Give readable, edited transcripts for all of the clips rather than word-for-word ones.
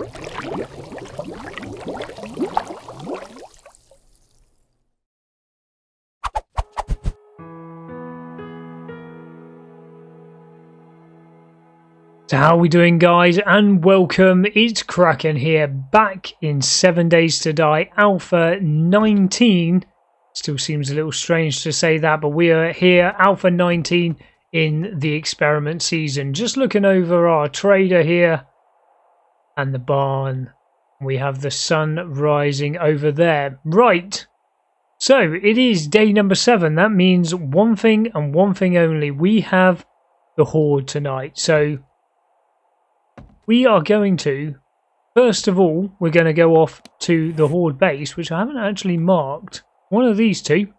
So how are we doing, guys, and welcome. It's Kraken here, back in 7 Days to Die Alpha 19. Still seems a little strange to say that, but we are here, Alpha 19, in the experiment season. Just looking over our trader here and the barn. We have the sun rising over there. Right, so it is day number 7. That means one thing and one thing only. We have the Horde tonight. So we are going to, first of all, we're going to go off to the Horde Base, which I haven't actually marked. One of these two.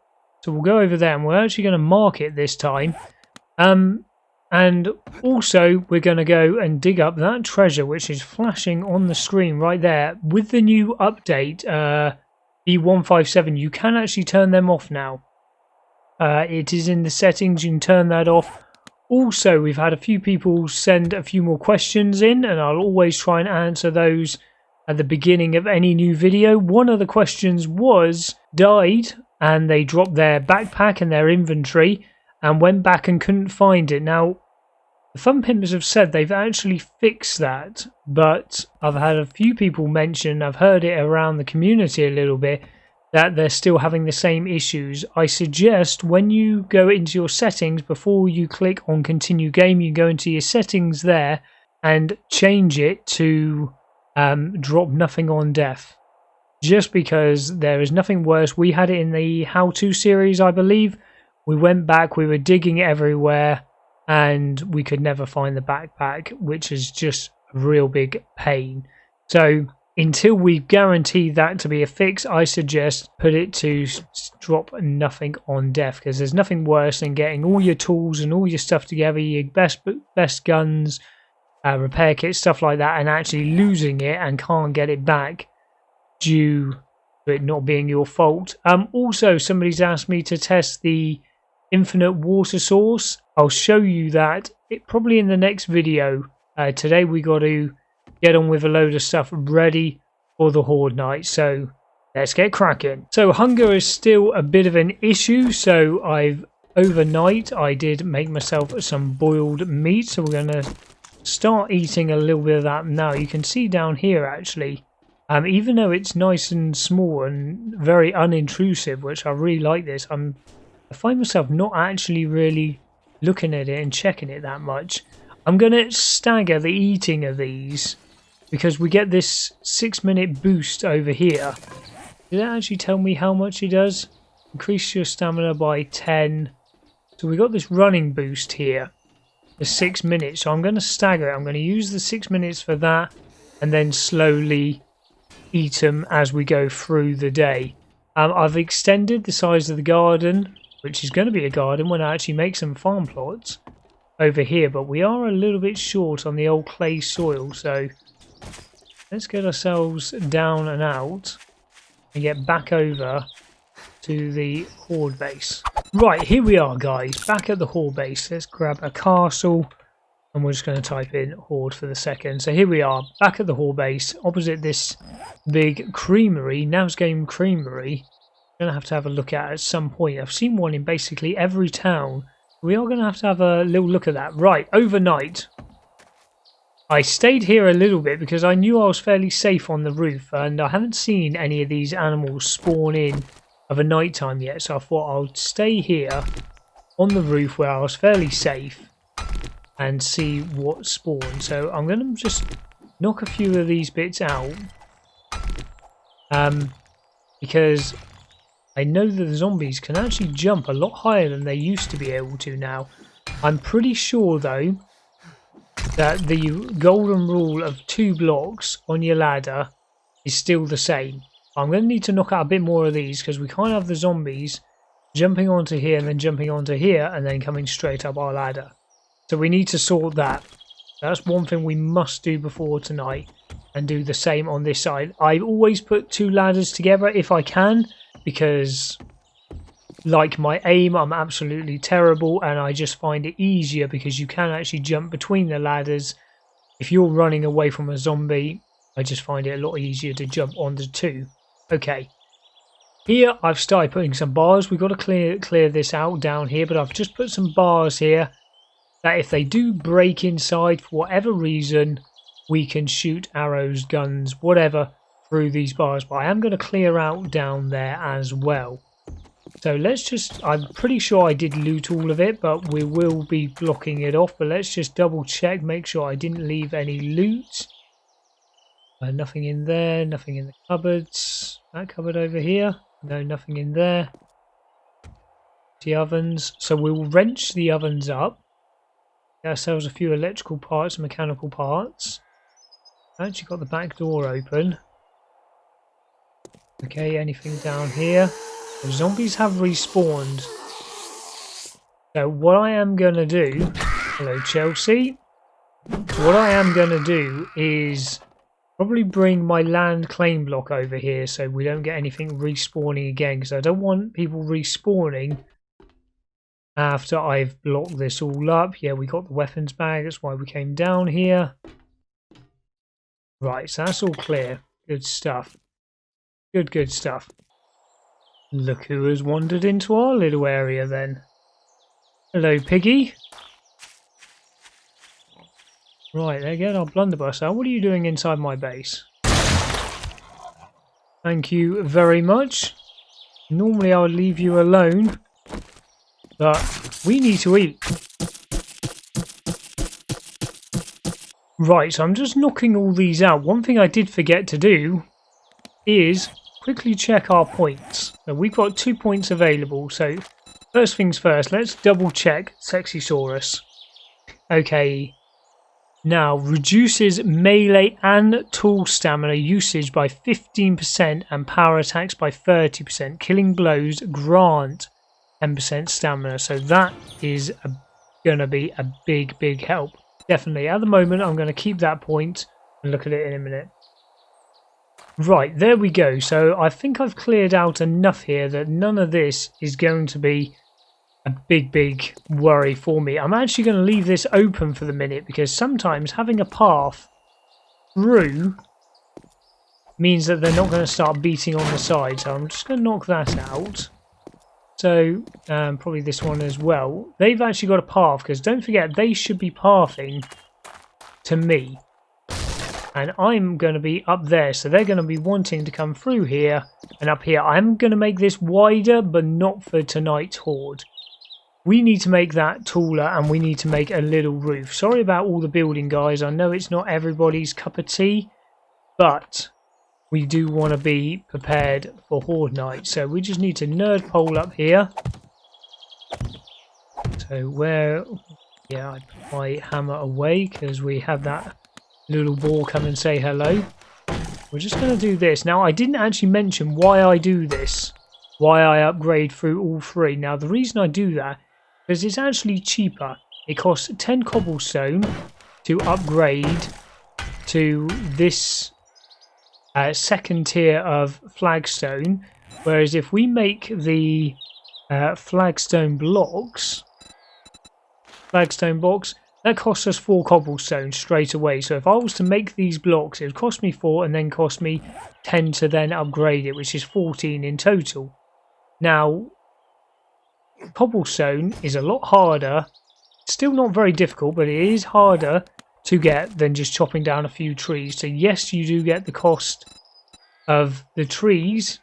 So we'll go over there, and we're actually going to mark it this time. And also, we're going to go and dig up that treasure, which is flashing on the screen right there. With the new update, E157, you can actually turn them off now. It is in the settings, you can turn that off. Also, we've had a few people send a few more questions in, and I'll always try and answer those at the beginning of any new video. One of the questions was, died and they dropped their backpack and their inventory and went back and couldn't find it. Now, the Fun Pimpers have said they've actually fixed that, but I've had a few people mention, I've heard it around the community a little bit, that they're still having the same issues. I suggest when you go into your settings, before you click on continue game, you go into your settings there and change it to drop nothing on death. Just because there is nothing worse. We had it in the how-to series, I believe. We went back, we were digging everywhere, and we could never find the backpack, which is just a real big pain. So until we guarantee that to be a fix, I suggest put it to drop nothing on death, because there's nothing worse than getting all your tools and all your stuff together, your best guns, repair kits, stuff like that, and actually losing it and can't get it back due to it not being your fault. Also, somebody's asked me to test the infinite water source. I'll show you that probably in the next video. Today we got to get on with a load of stuff ready for the Horde Night, so let's get cracking. So hunger is still a bit of an issue, so overnight I did make myself some boiled meat, so we're going to start eating a little bit of that now. You can see down here actually, even though it's nice and small and very unintrusive, which I really like this, I find myself not actually really looking at it and checking it that much. I'm going to stagger the eating of these, because we get this 6-minute boost over here. Did it actually tell me how much it does? Increase your stamina by 10. So we got this running boost here for 6 minutes. So I'm going to stagger it. I'm going to use the 6 minutes for that, and then slowly eat them as we go through the day. I've extended the size of the garden, which is going to be a garden when I actually make some farm plots over here, but we are a little bit short on the old clay soil, so let's get ourselves down and out and get back over to the Horde Base. Right, here we are, guys, back at the Horde Base. Let's grab a castle, and we're just going to type in Horde for the second. So here we are, back at the Horde Base, opposite this big creamery, Navezgane Creamery. I'm going to have a look at some point. I've seen one in basically every town. We are going to have a little look at that. Right, overnight. I stayed here a little bit because I knew I was fairly safe on the roof, and I haven't seen any of these animals spawn in of a night time yet, so I thought I'll stay here on the roof where I was fairly safe and see what spawns. So I'm going to just knock a few of these bits out, because I know that the zombies can actually jump a lot higher than they used to be able to now. I'm pretty sure though that the golden rule of 2 blocks on your ladder is still the same. I'm going to need to knock out a bit more of these, because we can't have the zombies jumping onto here and then jumping onto here and then coming straight up our ladder. So we need to sort that. That's one thing we must do before tonight, and do the same on this side. I always put 2 ladders together if I can, because like my aim, I'm absolutely terrible, and I just find it easier because you can actually jump between the ladders. If you're running away from a zombie, I just find it a lot easier to jump onto 2. Okay. Here I've started putting some bars. We've got to clear this out down here, but I've just put some bars here that if they do break inside for whatever reason, we can shoot arrows, guns, whatever through these bars. But I am going to clear out down there as well. So let's just, I'm pretty sure I did loot all of it, but we will be blocking it off. But let's just double check, make sure I didn't leave any loot. Nothing in there, nothing in the cupboards. That cupboard over here, no, nothing in there. The ovens, so we'll wrench the ovens up. Get ourselves a few electrical parts, mechanical parts. Actually got the back door open. Okay, anything down here? The zombies have respawned. So what I am going to do... Hello, Chelsea. What I am going to do is probably bring my land claim block over here so we don't get anything respawning again, because I don't want people respawning after I've blocked this all up. Yeah, we got the weapons bag. That's why we came down here. Right, so that's all clear. Good stuff. Good stuff. Look who has wandered into our little area then. Hello, Piggy. Right, there get our blunderbuss out. What are you doing inside my base? Thank you very much. Normally I would leave you alone, but we need to eat. Right, so I'm just knocking all these out. One thing I did forget to do is quickly check our points. So we've got 2 points available. So first things first, let's double check Sexysaurus. Okay. Now, reduces melee and tool stamina usage by 15% and power attacks by 30%. Killing blows grant 10% stamina. So that is going to be a big help. Definitely. At the moment, I'm going to keep that point and look at it in a minute. Right, there we go. So I think I've cleared out enough here that none of this is going to be a big worry for me. I'm actually going to leave this open for the minute because sometimes having a path through means that they're not going to start beating on the side. So I'm just going to knock that out. So probably this one as well. They've actually got a path because don't forget they should be pathing to me. And I'm going to be up there, so they're going to be wanting to come through here and up here. I'm going to make this wider, but not for tonight's horde. We need to make that taller, and we need to make a little roof. Sorry about all the building, guys. I know it's not everybody's cup of tea, but we do want to be prepared for Horde Night. So we just need to nerd pole up here. So where... Yeah, I put my hammer away because we had that little ball come and say hello. We're just going to do this. Now, I didn't actually mention why I do this. Why I upgrade through all 3. Now, the reason I do that is it's actually cheaper. It costs 10 cobblestone to upgrade to this second tier of flagstone. Whereas if we make the flagstone blocks, that costs us 4 cobblestone straight away. So if I was to make these blocks, it would cost me 4 and then cost me 10 to then upgrade it, which is 14 in total. Now, cobblestone is a lot harder. Still not very difficult, but it is harder to get than just chopping down a few trees. So yes, you do get the cost of the trees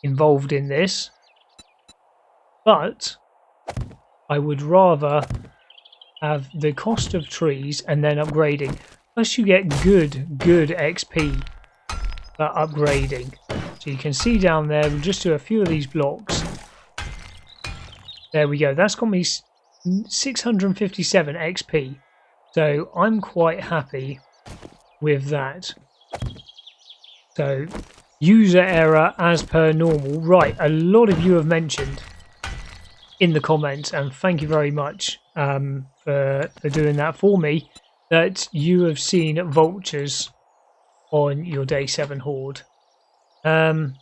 involved in this, but I would rather have the cost of trees and then upgrading. Plus you get good XP for upgrading. So you can see down there, we'll just do a few of these blocks. There we go. That's got me 657 XP. So I'm quite happy with that. So user error as per normal. Right, a lot of you have mentioned in the comments, and thank you very much for doing that for me, that you have seen vultures on your day 7 horde. So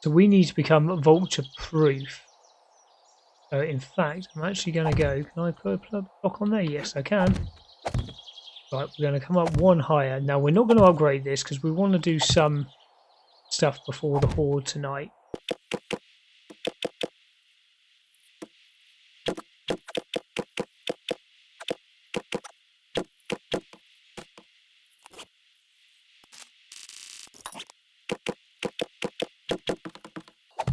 we need to become vulture proof. So in fact, I'm actually going to go, can I put a block on there? Yes, I can. Right, we're going to come up one higher. Now, we're not going to upgrade this because we want to do some stuff before the Horde tonight.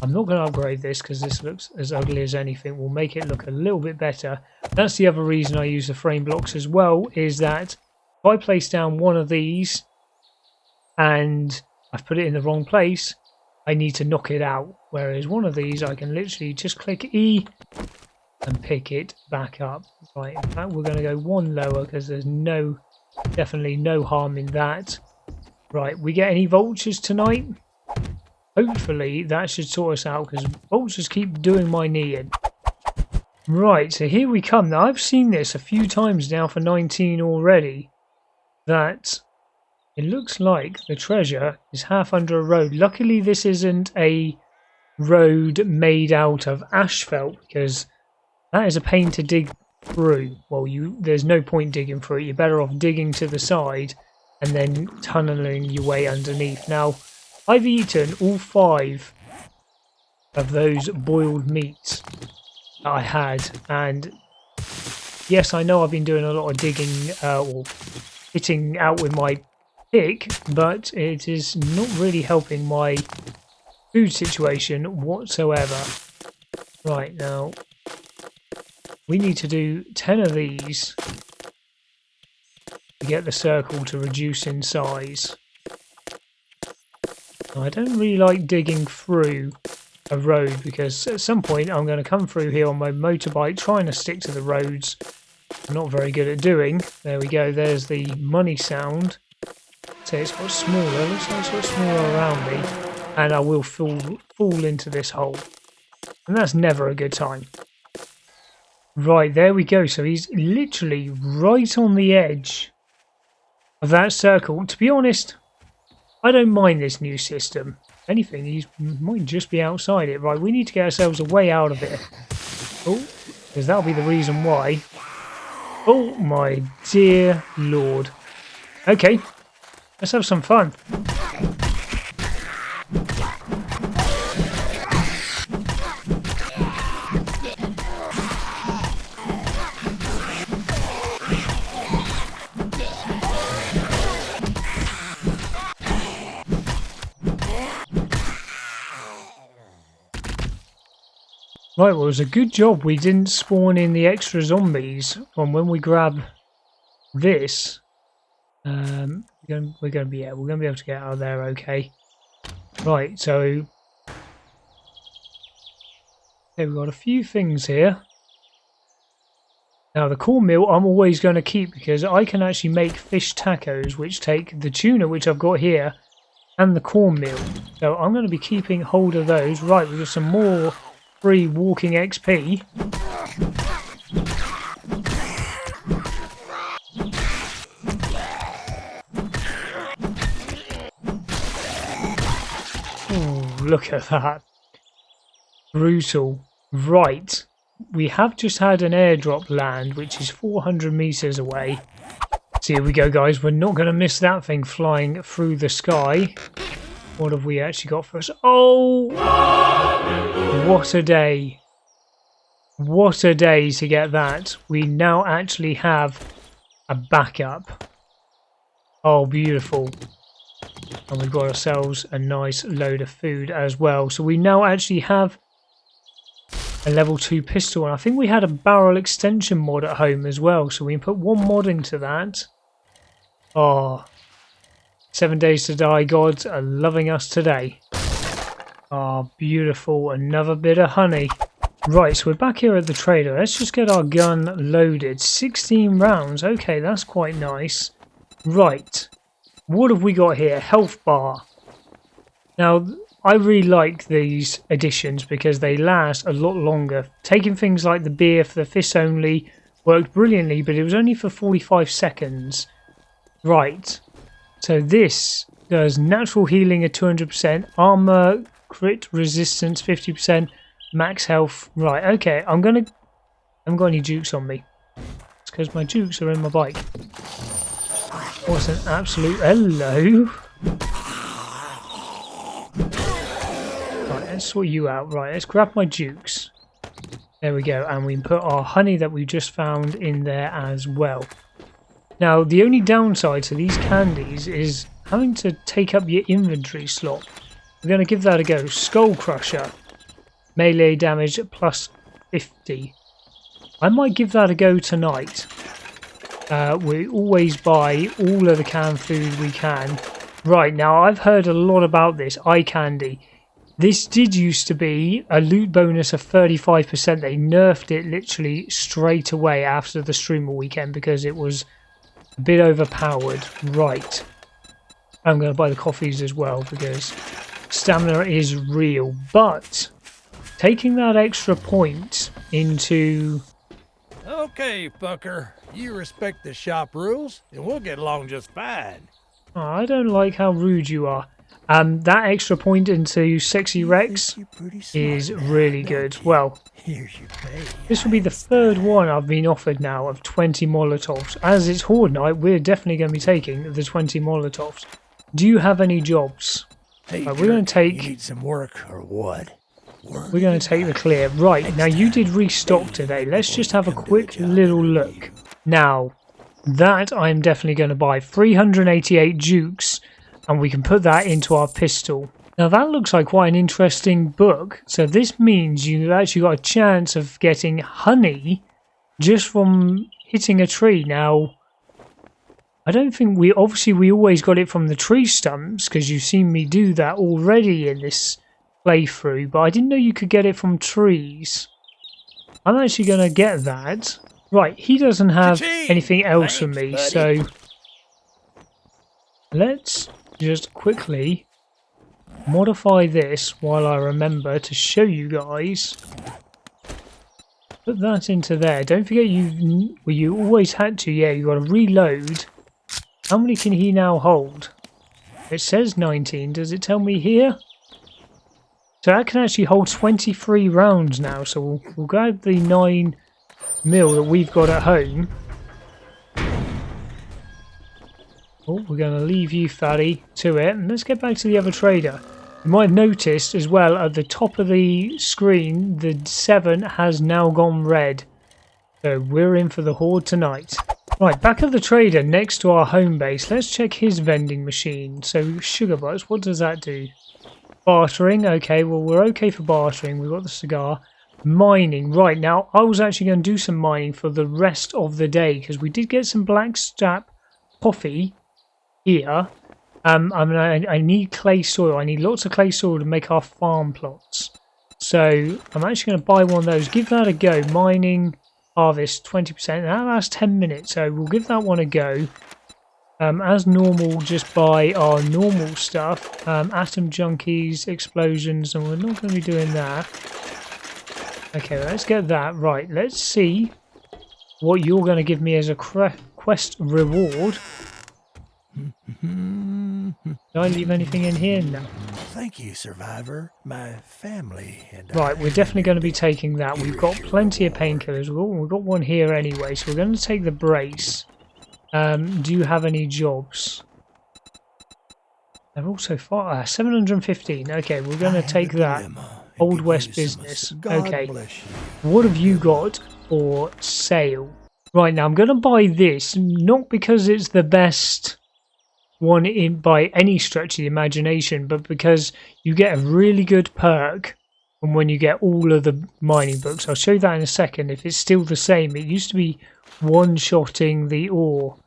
I'm not going to upgrade this because this looks as ugly as anything. We'll make it look a little bit better. That's the other reason I use the frame blocks as well, is that if I place down one of these and I've put it in the wrong place, I need to knock it out. Whereas one of these, I can literally just click E and pick it back up. Right, in fact, we're going to go one lower because there's definitely no harm in that. Right, we get any vultures tonight? Hopefully that should sort us out because vultures keep doing my knee in. Right, so here we come. Now I've seen this a few times now for 19 already, that it looks like the treasure is half under a road. Luckily this isn't a road made out of asphalt because that is a pain to dig through. Well, there's no point digging through it. You're better off digging to the side and then tunneling your way underneath. Now, I've eaten all 5 of those boiled meats that I had, and yes, I know I've been doing a lot of digging or hitting out with my pick, but it is not really helping my food situation whatsoever. Right, now we need to do 10 of these to get the circle to reduce in size. I don't really like digging through a road because at some point I'm going to come through here on my motorbike trying to stick to the roads. I'm not very good at doing. There we go, there's the money sound. So it's got smaller, looks like it's got smaller around me, and I will fall into this hole. And that's never a good time. Right, there we go. So he's literally right on the edge of that circle. To be honest, I don't mind this new system. If anything, he might just be outside it. Right, we need to get ourselves a way out of it. Oh, because that'll be the reason why. Oh my dear lord. Okay, let's have some fun. Right, well, it was a good job we didn't spawn in the extra zombies from when we grab this. We're going to be able to get out of there, okay. Right, so okay, we've got a few things here. Now the cornmeal I'm always going to keep because I can actually make fish tacos, which take the tuna, which I've got here, and the cornmeal. So I'm going to be keeping hold of those. Right, we've got some more free walking XP. Oh, look at that. Brutal. Right. We have just had an airdrop land, which is 400 meters away. So here we go, guys. We're not going to miss that thing flying through the sky. What have we actually got for us? Oh! What a day. What a day to get that. We now actually have a backup. Oh, beautiful. And we've got ourselves a nice load of food as well. So we now actually have a level 2 pistol. And I think we had a barrel extension mod at home as well. So we can put one mod into that. Oh, 7 Days to Die gods are loving us today. Oh, beautiful. Another bit of honey. Right, so we're back here at the trader. Let's just get our gun loaded. 16 rounds. Okay, that's quite nice. Right. What have we got here? Health bar. Now, I really like these additions because they last a lot longer. Taking things like the beer for the fists only worked brilliantly, but it was only for 45 seconds. Right. So this does natural healing at 200%, armor, crit resistance 50%, max health. Right, okay, I haven't got any jukes on me. It's because my jukes are in my bike. What's an absolute hello? Right, let's sort you out. Right, let's grab my dukes. There we go, and we can put our honey that we just found in there as well. Now, the only downside to these candies is having to take up your inventory slot. We're going to give that a go. Skull Crusher. Melee damage plus 50. I might give that a go tonight. We always buy all of the canned food we can. Right, now I've heard a lot about this eye candy. This did used to be a loot bonus of 35%. They nerfed it literally straight away after the streamer weekend because it was a bit overpowered. Right. I'm going to buy the coffees as well because stamina is real. But taking that extra point into... Okay, fucker. You respect the shop rules, and we'll get along just fine. Oh, I don't like how rude you are. That extra point into Sexy Rex is really good. Well, this will be the third one I've been offered now of 20 Molotovs. As it's Horde Night, we're definitely going to be taking the 20 Molotovs. Do you have any jobs? Hey, right, we're going to take... You need some work or what? We're going to take the clear. Right, now you did restock today. Let's just have a quick little look. Now, that I'm definitely going to buy. 388 Dukes. And we can put that into our pistol. Now that looks like quite an interesting book. So this means you've actually got a chance of getting honey just from hitting a tree. Now, I don't think we always got it from the tree stumps because you've seen me do that already in this playthrough. But I didn't know you could get it from trees. I'm actually going to get that. Right, he doesn't have anything else for me. Buddy. So let's... just quickly modify this while I remember to show you guys. Put that into there. Don't forget you always had to. Yeah, you got to reload. How many can he now hold? It says 19. Does it tell me here? So that can actually hold 23 rounds now. So we'll grab the 9mm that we've got at home. Oh, we're going to leave you, fatty, to it. And let's get back to the other trader. You might have noticed as well at the top of the screen, the 7 has now gone red. So we're in for the Horde tonight. Right, back at the trader next to our home base. Let's check his vending machine. So sugar butts, what does that do? Bartering, okay, well we're okay for bartering. We've got the cigar. Mining, right, now I was actually going to do some mining for the rest of the day because we did get some blackstrap coffee here. I need clay soil. I need lots of clay soil to make our farm plots. So I'm actually going to buy one of those. Give that a go. Mining, harvest, 20%. That lasts 10 minutes. So we'll give that one a go. As normal, just buy our normal stuff. Atom junkies, explosions, and we're not going to be doing that. Okay, let's get that. Right, let's see what you're going to give me as a quest reward. Did I leave anything in here? No. Thank you, survivor. My family and right, we're definitely going to be taking that. We've got plenty of painkillers. We've got one here anyway, so we're going to take the brace. Do you have any jobs? They're also 715. Okay, we're going to take that. Old West business. Okay. What have you got for sale? Right, now I'm going to buy this, not because it's the best one by any stretch of the imagination, but because you get a really good perk from when you get all of the mining books. I'll show you that in a second if it's still the same. It used to be one-shotting the ore.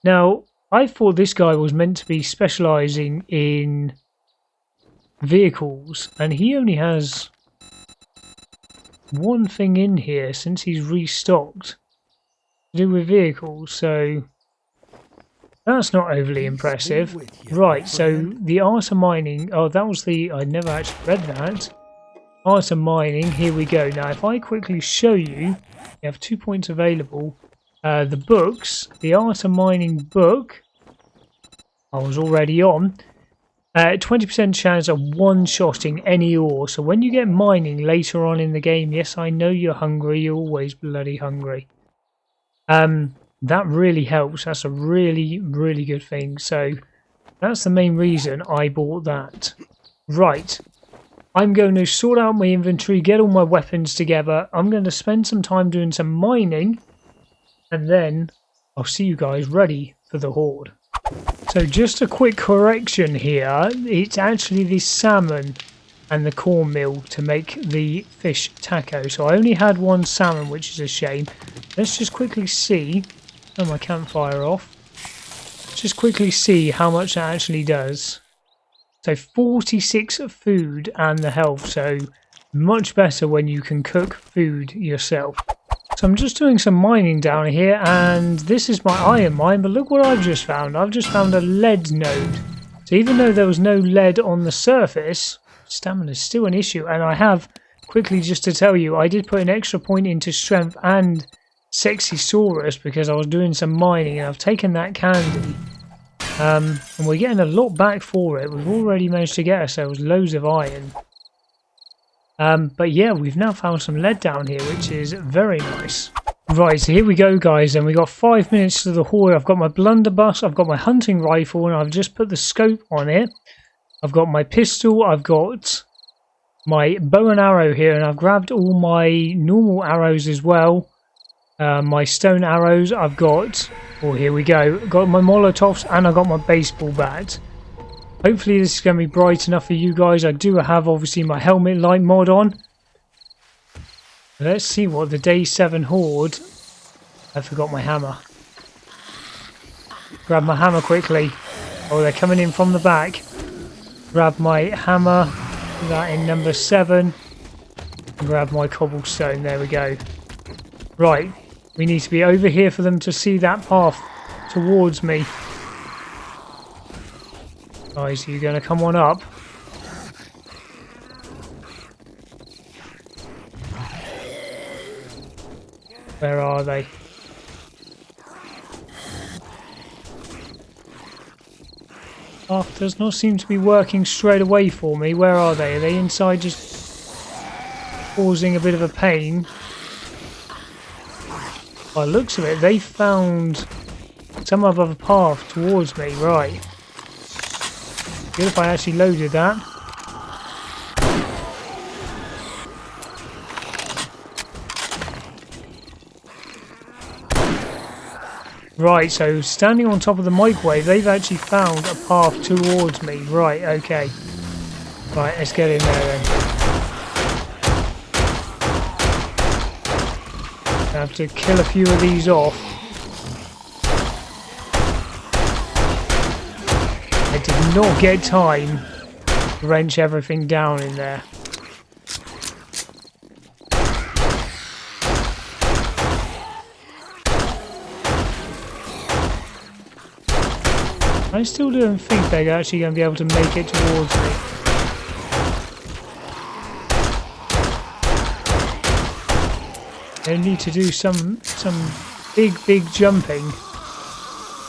Now, I thought this guy was meant to be specialising in vehicles, and he only has one thing in here since he's restocked to do with vehicles, so that's not overly impressive. Right, so the art of mining, oh that was the, I never actually read that. Art of mining, here we go. Now if I quickly show you, you have 2 points available. The books, the art of mining book, I was already on. 20% chance of one-shotting any ore. So when you get mining later on in the game, yes I know you're hungry, you're always bloody hungry. that really helps. That's a really, really good thing. So that's the main reason I bought that. Right. I'm going to sort out my inventory, get all my weapons together. I'm going to spend some time doing some mining, and then I'll see you guys ready for the Horde. So just a quick correction here. It's actually the salmon and the cornmeal to make the fish taco. So I only had one salmon, which is a shame. Let's just quickly see. Turn my campfire off. Just quickly see how much that actually does. So 46 food and the health, so much better when you can cook food yourself. So I'm just doing some mining down here, and this is my iron mine, but look what I've just found. I've just found a lead node. So even though there was no lead on the surface, stamina is still an issue. And I have, quickly just to tell you, I did put an extra point into strength and sexy saurus because I was doing some mining, and I've taken that candy. And we're getting a lot back for it. We've already managed to get ourselves loads of iron. But yeah, we've now found some lead down here, which is very nice. Right, so here we go, guys. And we got 5 minutes to the Horde. I've got my blunderbuss, I've got my hunting rifle, and I've just put the scope on it. I've got my pistol, I've got my bow and arrow here, and I've grabbed all my normal arrows as well. My stone arrows, I've got... Oh, here we go. Got my molotovs, and I got my baseball bat. Hopefully this is going to be bright enough for you guys. I do have obviously my helmet light mod on. Let's see what the day 7 Horde... I forgot my hammer. Grab my hammer quickly. Oh, they're coming in from the back. Grab my hammer. Put that in number 7. Grab my cobblestone. There we go. Right. We need to be over here for them to see that path towards me. Guys, are you going to come on up? Where are they? Path does not seem to be working straight away for me. Where are they? Are they inside just causing a bit of a pain? By the looks of it, they found some other path towards me. Right. Good if I actually loaded that. Right, so standing on top of the microwave, they've actually found a path towards me. Right, okay. Right, let's get in there then. I have to kill a few of these off. I did not get time to wrench everything down in there. I still don't think they're actually going to be able to make it towards me. They need to do some big jumping.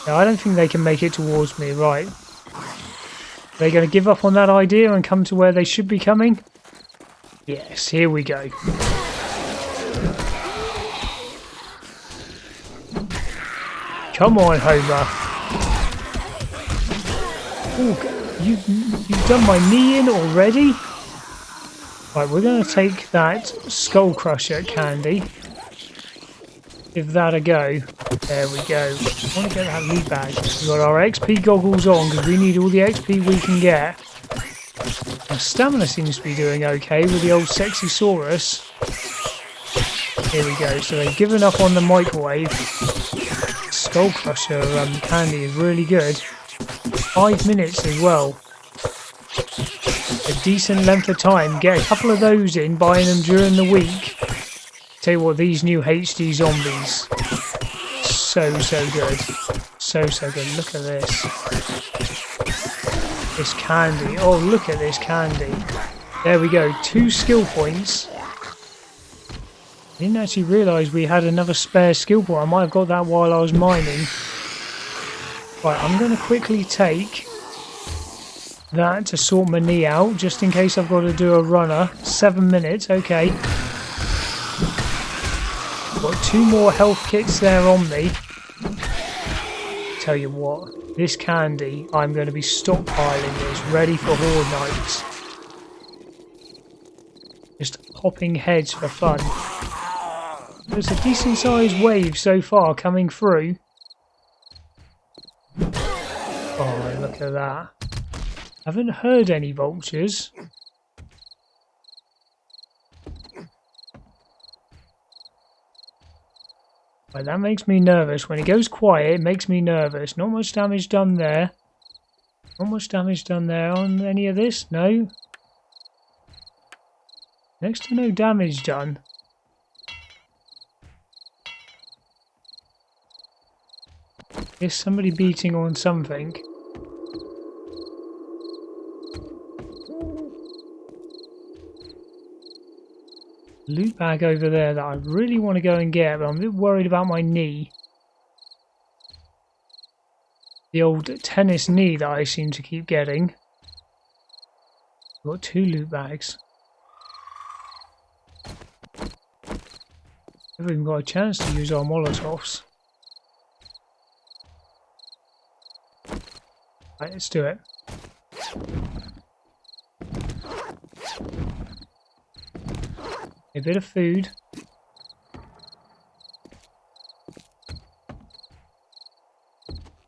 No, I don't think they can make it towards me. Right. Are they going to give up on that idea and come to where they should be coming? Yes, here we go. Come on, Homer. Oh, you've done my knee in already? Right, we're going to take that Skull Crusher candy. Give that a go. There we go. I want to get that loot bag. We've got our XP goggles on because we need all the XP we can get. Our stamina seems to be doing okay with the old sexy saurus. Here we go. So they've given up on the microwave. Skull Crusher candy is really good. 5 minutes as well. A decent length of time. Get a couple of those in, buying them during the week. Tell you what, these new HD zombies, so good, so good. Look at this candy. Oh, look at this candy. There we go, 2 skill points. I didn't actually realise we had another spare skill point. I might have got that while I was mining. Right, I'm going to quickly take that to sort my knee out, just in case I've got to do a runner. 7 minutes, okay. Got 2 more health kits there on me. tell you what, this candy, I'm going to be stockpiling this, ready for Horde Nights. Just popping heads for fun. There's a decent sized wave so far coming through. Oh, look at that. Haven't heard any vultures. Right, that makes me nervous. When it goes quiet, it makes me nervous. Not much damage done there. Not much damage done there on any of this. No. Next to no damage done. Is somebody beating on something? Loot bag over there that I really want to go and get, but I'm a bit worried about my knee. The old tennis knee that I seem to keep getting. Got 2 loot bags. Haven't even got a chance to use our Molotovs. Right, let's do it. A bit of food.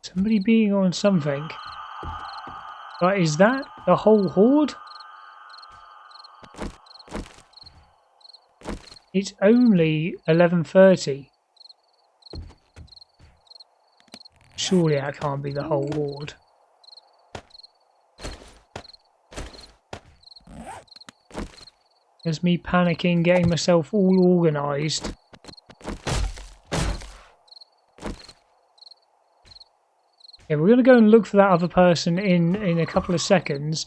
Somebody being on something. But is that the whole horde? It's only 11:30. Surely that can't be the whole horde. There's me panicking, getting myself all organised. Yeah, we're going to go and look for that other person in a couple of seconds.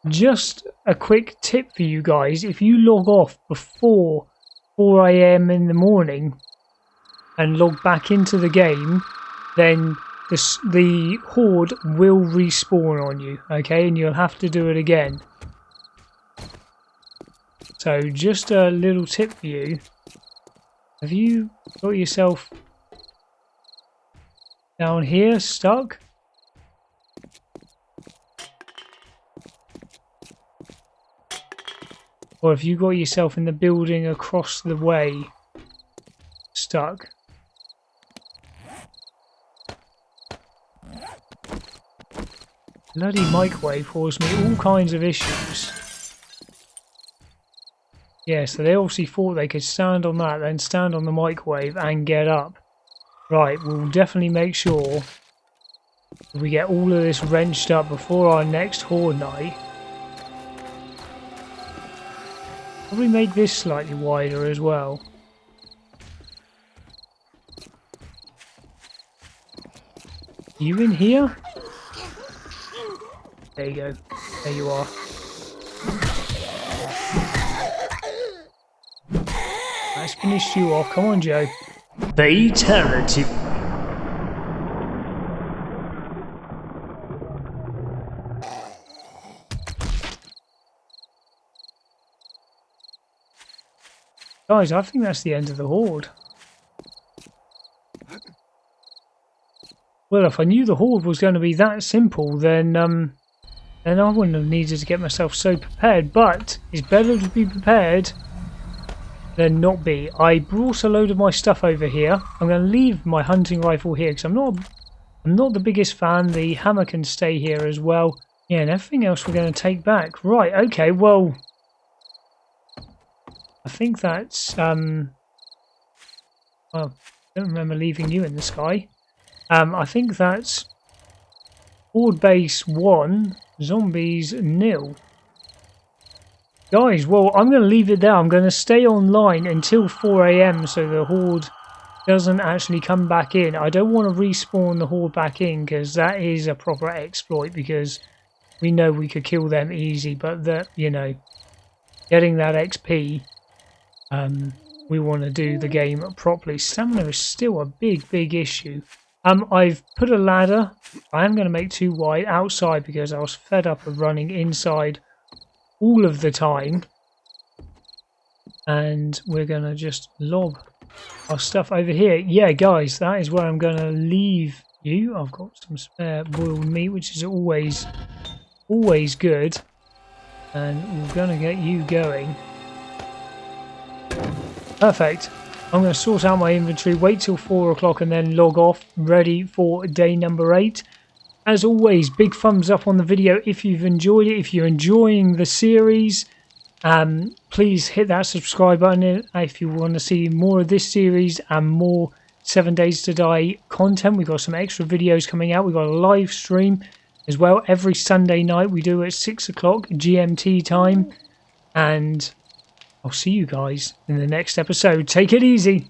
Just a quick tip for you guys. If you log off before 4 AM in the morning and log back into the game, then the horde will respawn on you, okay? And you'll have to do it again. So just a little tip for you. Have you got yourself down here stuck? Or have you got yourself in the building across the way stuck? Bloody microwave caused me all kinds of issues. Yeah, so they obviously thought they could stand on that, then stand on the microwave and get up. Right, we'll definitely make sure we get all of this wrenched up before our next Horde Night. Probably make this slightly wider as well. You in here? There you go. There you are. That's finished you off. Come on, Joe. Fatality. Guys, I think that's the end of the horde. Well, if I knew the horde was going to be that simple, then I wouldn't have needed to get myself so prepared. But it's better to be prepared than not be. I brought a load of my stuff over here. I'm going to leave my hunting rifle here because I'm not the biggest fan. The hammer can stay here as well. Yeah, and everything else we're going to take back. Right, okay, well, I think that's well, I don't remember leaving you in the sky. I think that's Horde Base 1, Zombies 0. Guys, well, I'm going to leave it there. I'm going to stay online until 4 AM so the horde doesn't actually come back in. I don't want to respawn the horde back in because that is a proper exploit, because we know we could kill them easy, but that, you know, getting that XP, we want to do the game properly. Stamina is still a big issue. I've put a ladder. I am going to make 2 wide outside because I was fed up of running inside all of the time. And we're going to just lob our stuff over here. Yeah, guys, that is where I'm going to leave you. I've got some spare boiled meat, which is always good. And we're going to get you going. Perfect. I'm going to sort out my inventory, wait till 4 o'clock and then log off, ready for day number 8. As always, big thumbs up on the video if you've enjoyed it. If you're enjoying the series, please hit that subscribe button if you want to see more of this series and more 7 Days to Die content. We've got some extra videos coming out. We've got a live stream as well every Sunday night. We do it at 6 o'clock GMT time. And I'll see you guys in the next episode. Take it easy.